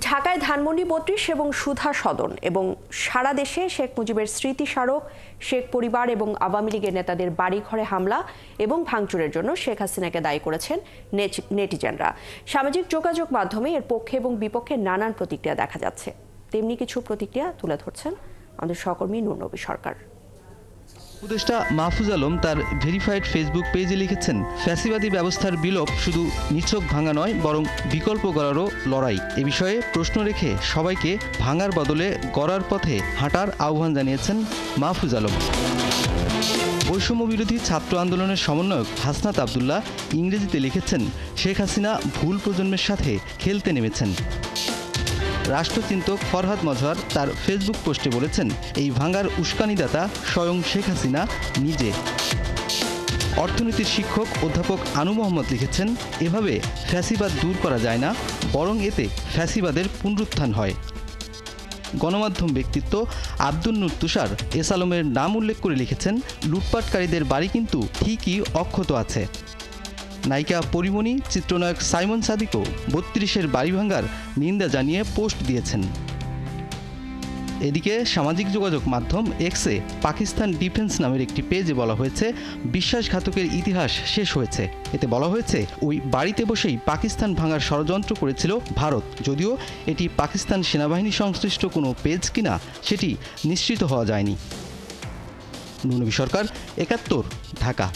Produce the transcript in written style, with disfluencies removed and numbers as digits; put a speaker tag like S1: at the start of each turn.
S1: ঢাকায় ধানমন্ডি ৩২ এবং সুধা সদন এবং সারা দেশে শেখ মুজিবের স্মৃতি স্মারক, শেখ পরিবার এবং আওয়ামী লীগের নেতাদের বাড়িঘরে হামলা এবং ভাঙচুরের জন্য শেখ হাসিনাকে দায়ী করেছেন নেটিজেনরা। সামাজিক যোগাযোগ মাধ্যমে এর পক্ষে এবং বিপক্ষে নানান প্রতিক্রিয়া দেখা যাচ্ছে। তেমনি কিছু প্রতিক্রিয়া তুলে ধরছেন আমাদের সহকর্মী নূর নবী সরকার।
S2: উপদেষ্টা মাহফুজ আলম তার ভেরিফাইড ফেসবুক পেজে লিখেছেন, ফ্যাসিবাদী ব্যবস্থার বিলোপ শুধু নিছক ভাঙা নয়, বরং বিকল্প গড়ারও লড়াই। এ বিষয়ে প্রশ্ন রেখে সবাইকে ভাঙার বদলে গড়ার পথে হাঁটার আহ্বান জানিয়েছেন মাহফুজ আলম। বৈষম্য বিরোধী ছাত্র আন্দোলনের সমন্বয়ক হাসনাত আবদুল্লাহ ইংরেজিতে লিখেছেন, শেখ হাসিনা ভুল প্রজন্মের সাথে খেলতে নেমেছেন। রাষ্ট্রচিন্তক ফরহাদ মজহার তার ফেসবুক পোস্টে বলেছেন, এই ভাঙার উস্কানিদাতা স্বয়ং শেখ হাসিনা নিজে। অর্থনীতির শিক্ষক অধ্যাপক আনু মোহাম্মদ লিখেছেন, এভাবে ফ্যাসিবাদ দূর করা যায় না, বরং এতে ফ্যাসিবাদের পুনরুত্থান হয়। গণমাধ্যম ব্যক্তিত্ব আব্দুল নূর তুষার এস আলমের নাম উল্লেখ করে লিখেছেন, লুটপাটকারীদের বাড়ি কিন্তু ঠিকই অক্ষত আছে। নায়িকা পরিমণি, চিত্রনায়ক সাইমন সাদিকও ৩২-এর বাড়ি ভাঙার নিন্দা জানিয়ে পোস্ট দিয়েছেন। এদিকে সামাজিক যোগাযোগ মাধ্যম এক্সে পাকিস্তান ডিফেন্স নামের একটি পেজে বলা হয়েছে, বিশ্বাসঘাতকের ইতিহাস শেষ হয়েছে। এতে বলা হয়েছে, ওই বাড়িতে বসেই পাকিস্তান ভাঙার ষড়যন্ত্র করেছিল ভারত। যদিও এটি পাকিস্তান সেনাবাহিনী সংশ্লিষ্ট কোনো পেজ কিনা সেটি নিশ্চিত হওয়া যায়নি। নূর নবী সরকার, ৭১, ঢাকা।